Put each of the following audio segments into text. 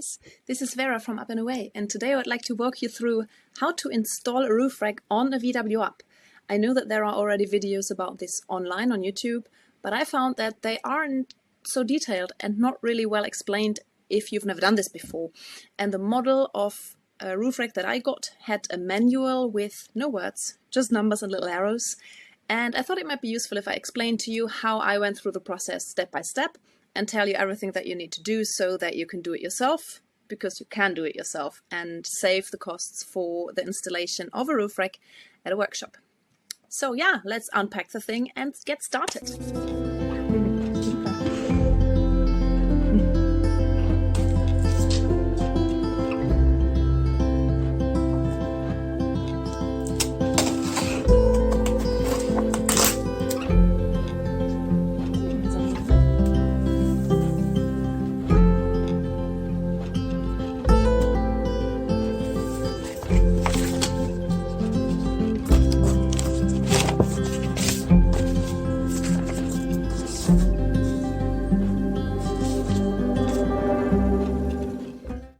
guys, this is Vera from Up and Away, and today I would like to walk you through how to install a roof rack on a VW Up. I know that there are already videos about this online on YouTube, but I found that they aren't so detailed and not really well explained if you've never done this before. And the model of a roof rack that I got had a manual with no words, just numbers and little arrows. And I thought it might be useful if I explained to you how I went through the process step by step and tell you everything that you need to do so that you can do it yourself, because you can do it yourself, and save the costs for the installation of a roof rack at a workshop. So yeah, let's unpack the thing and get started.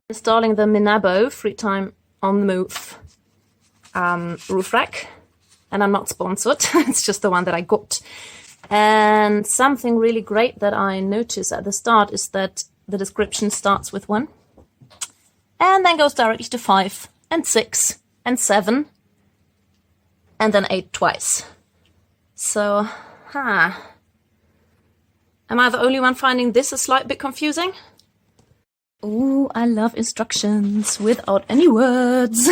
Installing the Minabo 3 time on the move roof rack, and I'm not sponsored, it's just the one that I got. And something really great that I noticed at the start is that the description starts with 1 and then goes directly to 5 and 6 and 7 and then 8 twice. So, am I the only one finding this a slight bit confusing? Oh, I love instructions without any words.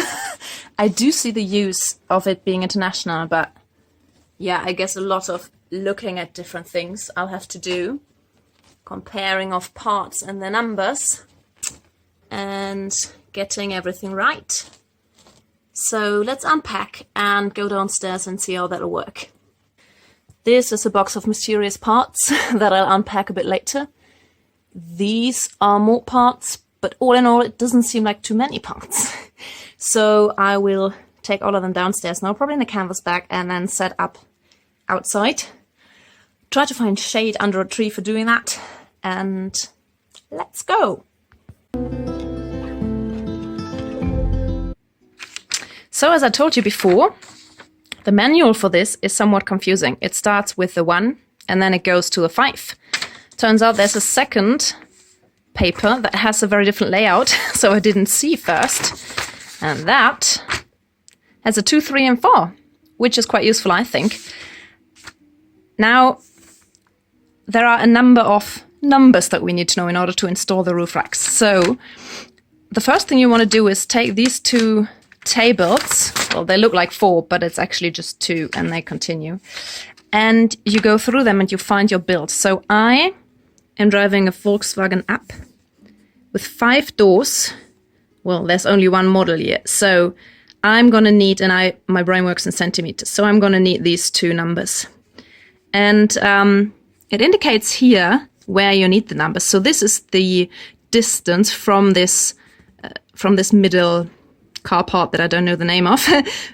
I do see the use of it being international, but yeah, I guess a lot of looking at different things I'll have to do. Comparing of parts and the numbers and getting everything right. So let's unpack and go downstairs and see how that'll work. This is a box of mysterious parts that I'll unpack a bit later. These are more parts, but all in all, it doesn't seem like too many parts. So I will take all of them downstairs now, probably in a canvas bag, and then set up outside. Try to find shade under a tree for doing that, and let's go. So as I told you before, the manual for this is somewhat confusing. It starts with the 1 and then it goes to a 5. Turns out there's a second paper that has a very different layout, so I didn't see first. And that has a 2, 3, and 4, which is quite useful, I think. Now, there are a number of numbers that we need to know in order to install the roof racks. So, the first thing you want to do is take these 2 tables. Well, they look like 4, but it's actually just 2, and they continue. And you go through them and you find your build. So I am driving a Volkswagen Up with 5 doors. Well, there's only one model yet. So I'm going to need, and my brain works in centimeters, so I'm going to need these 2 numbers. And it indicates here where you need the numbers. So this is the distance from this middle car part that I don't know the name of,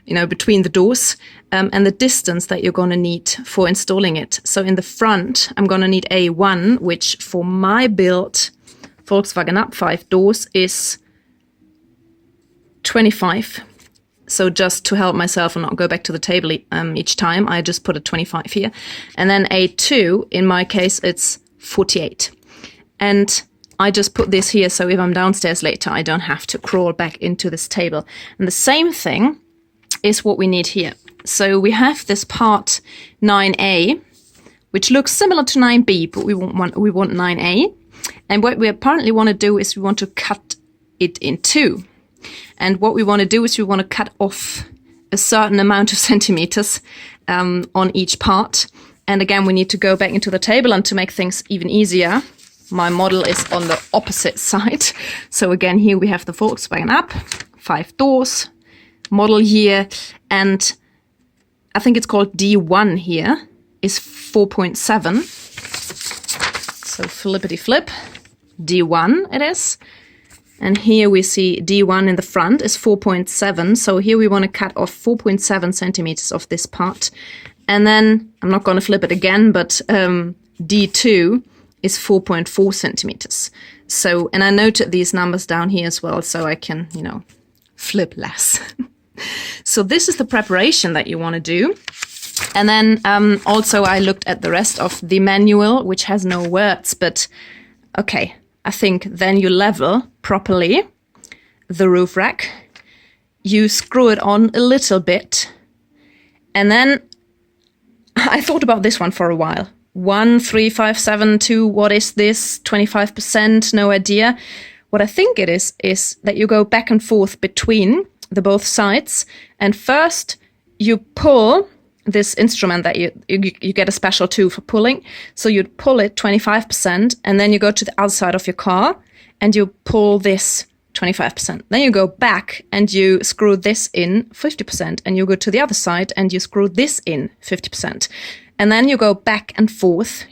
between the doors, and the distance that you're going to need for installing it. So in the front, I'm going to need A1, which for my build, Volkswagen Up 5 doors, is 25. So just to help myself and not go back to the table each time, I just put a 25 here. And then A2, in my case, it's 48. And I just put this here, so if I'm downstairs later, I don't have to crawl back into this table. And the same thing is what we need here. So we have this part 9A, which looks similar to 9B, but we want 9A. And what we apparently want to do is we want to cut it in 2. And what we want to do is we want to cut off a certain amount of centimeters on each part. And again, we need to go back into the table, and to make things even easier, my model is on the opposite side. So again, here we have the Volkswagen Up, 5 doors, model year, and I think it's called D1 here, is 4.7. So flippity flip, D1 it is. And here we see D1 in the front is 4.7. So here we want to cut off 4.7 centimeters of this part. And then, I'm not going to flip it again, but D2 is 4.4 centimeters. So, and I noted these numbers down here as well, so I can, you know, flip less. So this is the preparation that you want to do. And then also I looked at the rest of the manual, which has no words, but okay, I think then you level properly the roof rack. You screw it on a little bit. And then I thought about this one for a while. 1, 3, 5, 7, 2, what is this? 25%, no idea. What I think it is that you go back and forth between the both sides. And first you pull this instrument that you get a special tool for pulling. So you'd pull it 25%, and then you go to the other side of your car and you pull this 25%. Then you go back and you screw this in 50%, and you go to the other side and you screw this in 50%. And then you go back and forth,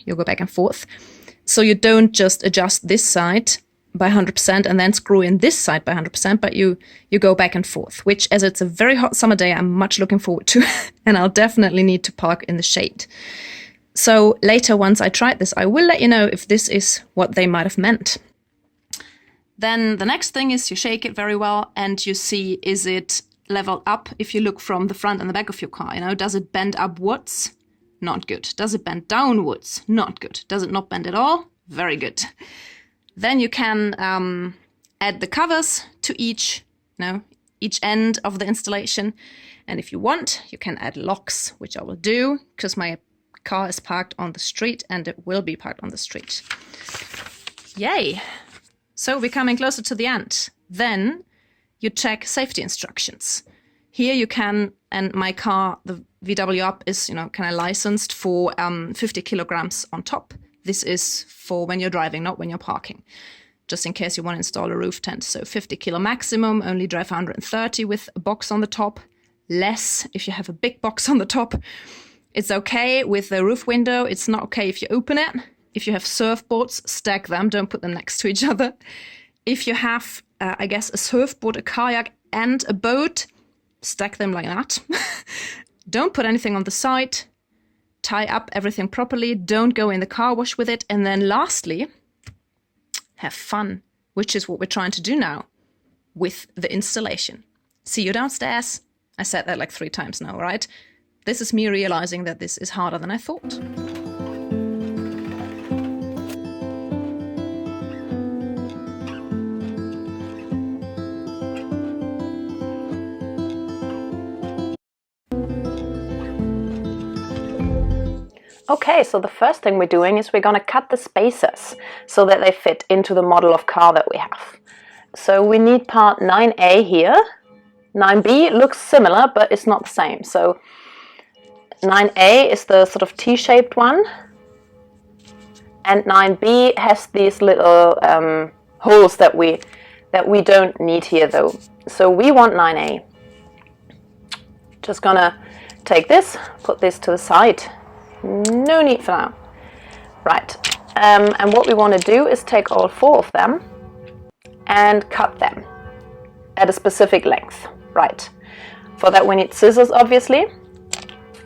So you don't just adjust this side by 100% and then screw in this side by 100%, but you go back and forth, which, as it's a very hot summer day, I'm much looking forward to, and I'll definitely need to park in the shade. So later, once I tried this, I will let you know if this is what they might have meant. Then the next thing is you shake it very well and you see, is it leveled up? If you look from the front and the back of your car, you know, does it bend upwards? Not good. Does it bend downwards? Not good. Does it not bend at all? Very good. Then you can add the covers to each end of the installation. And if you want, you can add locks, which I will do because my car is parked on the street and it will be parked on the street. Yay! So we're coming closer to the end. Then you check safety instructions. Here you can, and my car, the VW Up, is, you know, kind of licensed for 50 kilograms on top. This is for when you're driving, not when you're parking, just in case you want to install a roof tent. So 50 kilo maximum, only drive 130 with a box on the top. Less if you have a big box on the top. It's okay with the roof window. It's not okay if you open it. If you have surfboards, stack them. Don't put them next to each other. If you have, I guess, a surfboard, a kayak, and a boat, stack them like that. Don't put anything on the side. Tie up everything properly. Don't go in the car wash with it. And then lastly, have fun, which is what we're trying to do now with the installation. See you downstairs. I said that like 3 times now, right? This is me realizing that this is harder than I thought. Okay, so the first thing we're doing is we're going to cut the spacers so that they fit into the model of car that we have. So we need part 9A here. 9B looks similar, but it's not the same. So 9A is the sort of T-shaped one. And 9B has these little holes that we don't need here though. So we want 9A. Just gonna take this, put this to the side. No need for now. Right, and what we want to do is take all 4 of them and cut them at a specific length. Right, for that we need scissors obviously,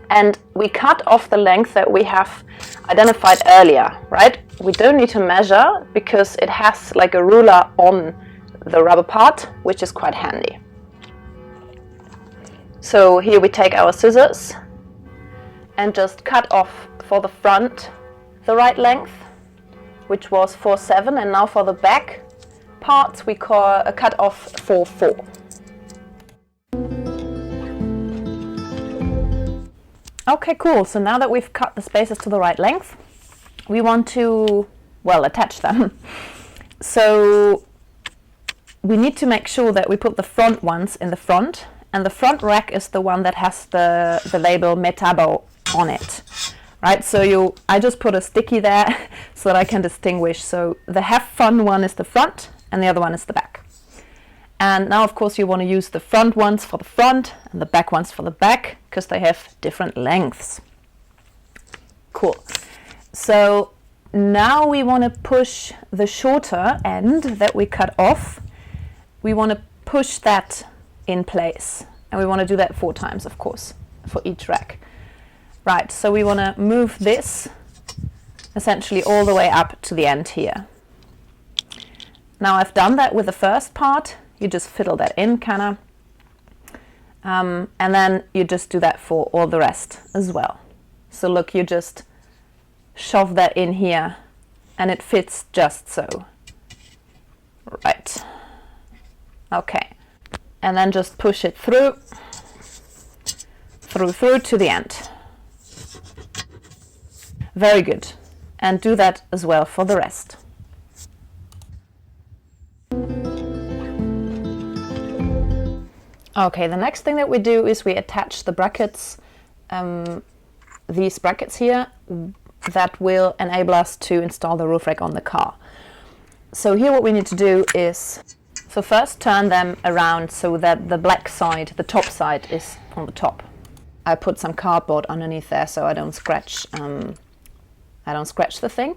and we cut off the length that we have identified earlier. Right, we don't need to measure because it has like a ruler on the rubber part, which is quite handy. So here we take our scissors and just cut off for the front the right length, which was 4/7, and now for the back parts we cut off 4/4. Okay, cool. So now that we've cut the spacers to the right length, we want to, well, attach them. So we need to make sure that we put the front ones in the front, and the front rack is the one that has the label Metabo on it, right? So I just put a sticky there so that I can distinguish. So the have fun one is the front and the other one is the back. And now of course you want to use the front ones for the front and the back ones for the back because they have different lengths. Cool. So now we want to push the shorter end that we cut off. We want to push that in place, and we want to do that 4 times, of course, for each rack. Right, so we want to move this essentially all the way up to the end here. Now I've done that with the first part. You just fiddle that in, kinda. And then you just do that for all the rest as well. So look, you just shove that in here and it fits just so. Right. Okay. And then just push it through to the end. Very good. And do that as well for the rest. Okay, the next thing that we do is we attach the brackets, these brackets here, that will enable us to install the roof rack on the car. So here what we need to do is, so first turn them around so that the black side, the top side, is on the top. I put some cardboard underneath there so I don't scratch the thing.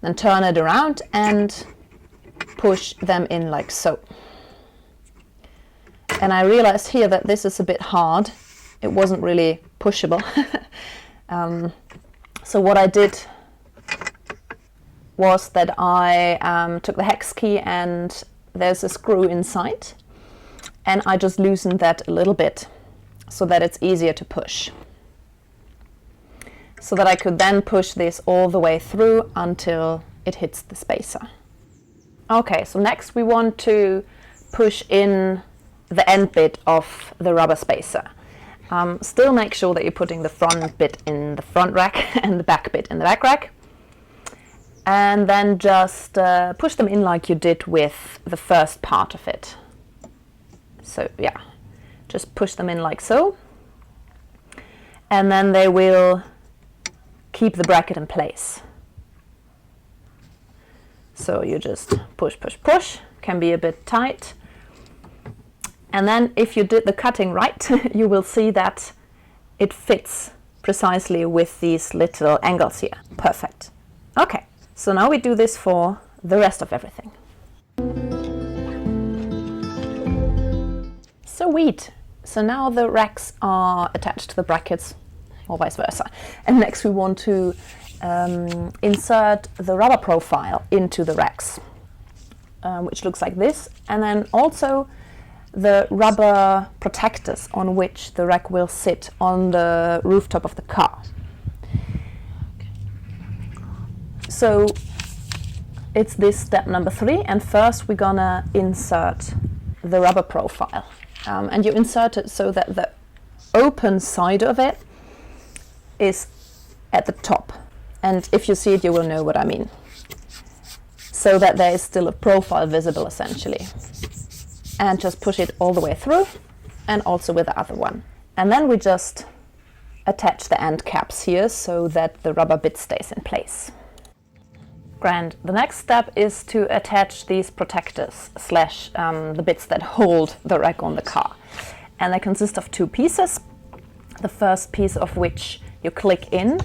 Then turn it around and push them in like so. And I realized here that this is a bit hard. It wasn't really pushable. So what I did was that I took the hex key and there's a screw inside, and I just loosened that a little bit so that it's easier to push. So that I could then push this all the way through until it hits the spacer. Okay, so next we want to push in the end bit of the rubber spacer. Still make sure that you're putting the front bit in the front rack and the back bit in the back rack. And then just push them in like you did with the first part of it. So yeah, just push them in like so. And then they will keep the bracket in place. So you just push, push, push. Can be a bit tight. And then if you did the cutting right, you will see that it fits precisely with these little angles here. Perfect. Okay, so now we do this for the rest of everything. Sweet. So now the racks are attached to the brackets, or vice versa. And next we want to insert the rubber profile into the racks, which looks like this. And then also the rubber protectors on which the rack will sit on the rooftop of the car. So it's this step number 3, and first we're gonna insert the rubber profile. And you insert it so that the open side of it is at the top. And if you see it, you will know what I mean. So that there is still a profile visible, essentially. And just push it all the way through, and also with the other one. And then we just attach the end caps here so that the rubber bit stays in place. Grand. The next step is to attach these protectors / the bits that hold the rack on the car. And they consist of 2 pieces. The first piece of which you click in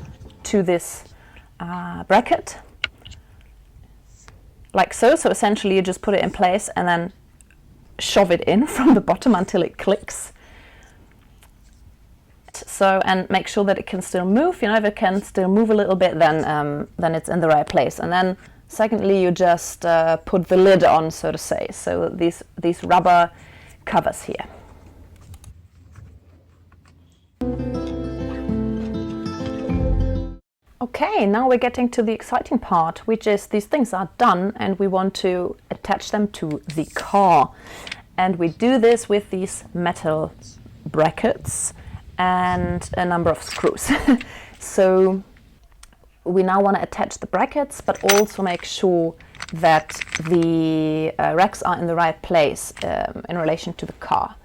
to this bracket, like so. So essentially you just put it in place and then shove it in from the bottom until it clicks. So, and make sure that it can still move. You know, if it can still move a little bit, then it's in the right place. And then secondly, you just put the lid on, so to say. So these rubber covers here. Okay, now we're getting to the exciting part, which is these things are done and we want to attach them to the car. And we do this with these metal brackets and a number of screws. So we now want to attach the brackets, but also make sure that the racks are in the right place in relation to the car.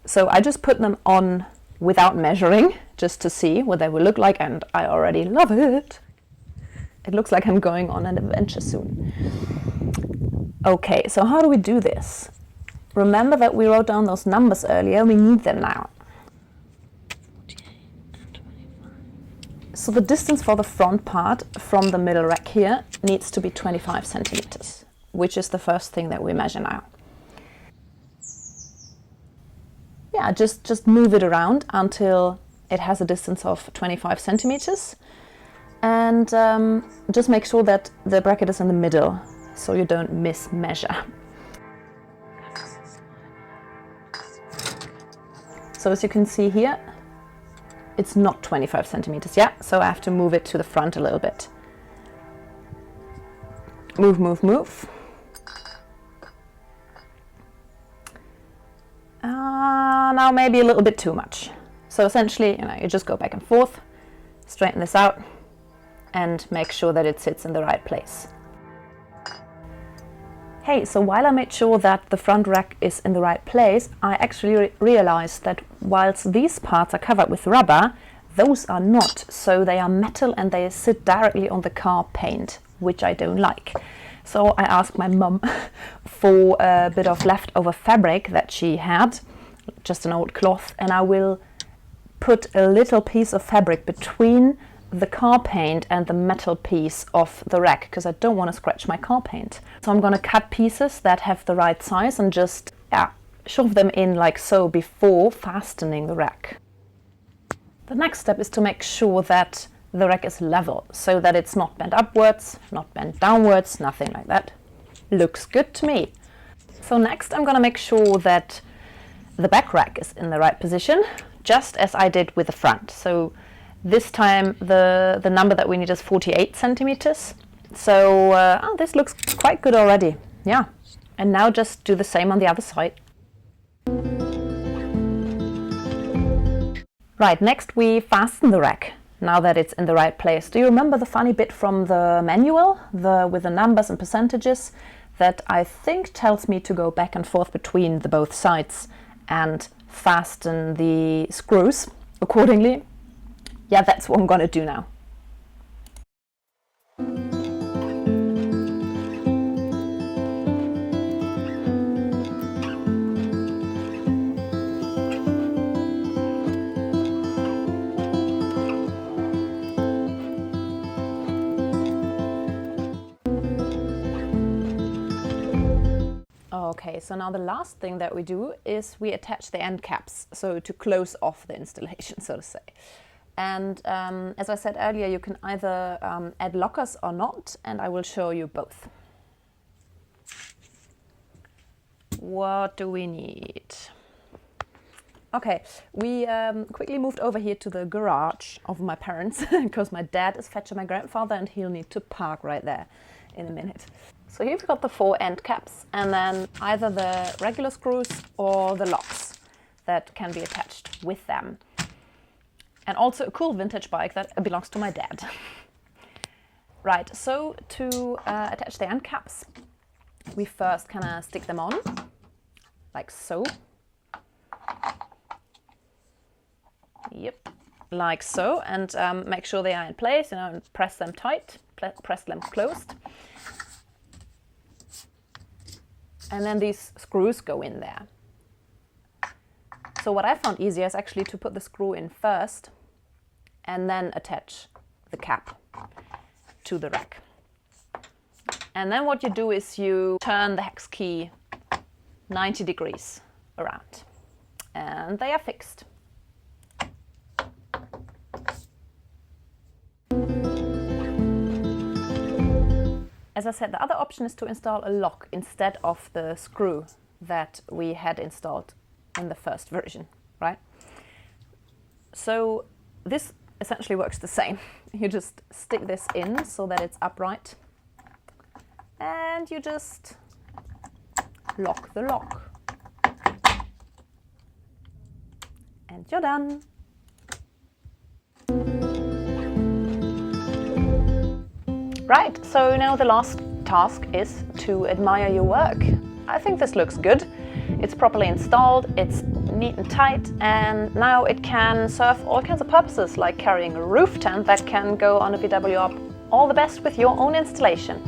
So I just put them on without measuring, just to see what they will look like, and I already love it. It looks like I'm going on an adventure soon. Okay, so how do we do this? Remember that we wrote down those numbers earlier, we need them now. So the distance for the front part from the middle rack here needs to be 25 centimeters, which is the first thing that we measure now. Yeah, just move it around until it has a distance of 25 centimeters. And just make sure that the bracket is in the middle, so you don't mismeasure. So as you can see here, it's not 25 centimeters yet, so I have to move it to the front a little bit. Move, move, move. Now maybe a little bit too much. So essentially, you just go back and forth, straighten this out, and make sure that it sits in the right place. Hey, so while I made sure that the front rack is in the right place, I actually realized that whilst these parts are covered with rubber, those are not. So they are metal and they sit directly on the car paint, which I don't like. So I asked my mum for a bit of leftover fabric that she had, just an old cloth, and I will put a little piece of fabric between the car paint and the metal piece of the rack, because I don't want to scratch my car paint. So I'm going to cut pieces that have the right size and just shove them in like so before fastening the rack. The next step is to make sure that the rack is level, so that it's not bent upwards, not bent downwards, nothing like that. Looks good to me. So next I'm going to make sure that the back rack is in the right position, just as I did with the front. So this time the number that we need is 48 centimeters. So this looks quite good already. Yeah. And now just do the same on the other side. Right, next we fasten the rack, now that it's in the right place. Do you remember the funny bit from the manual, with the numbers and percentages, that I think tells me to go back and forth between the both sides and fasten the screws accordingly? Yeah, that's what I'm gonna do now. Okay, so now the last thing that we do is we attach the end caps, so to close off the installation, so to say. And as I said earlier, you can either add lockers or not, and I will show you both. What do we need? Okay, we quickly moved over here to the garage of my parents because my dad is fetching my grandfather and he'll need to park right there in a minute. So here we've got the 4 end caps and then either the regular screws or the locks that can be attached with them. And also a cool vintage bike that belongs to my dad. Right, so to attach the end caps, we first kind of stick them on, like so. Yep, like so, and make sure they are in place, and press them tight, press them closed. And then these screws go in there. So what I found easier is actually to put the screw in first and then attach the cap to the rack. And then what you do is you turn the hex key 90 degrees around and they are fixed. As I said, the other option is to install a lock instead of the screw that we had installed in the first version, right? So this essentially works the same. You just stick this in so that it's upright and you just lock the lock. And you're done. Right, so now the last task is to admire your work. I think this looks good. It's properly installed, it's neat and tight, and now it can serve all kinds of purposes, like carrying a roof tent that can go on a VW up. All the best with your own installation.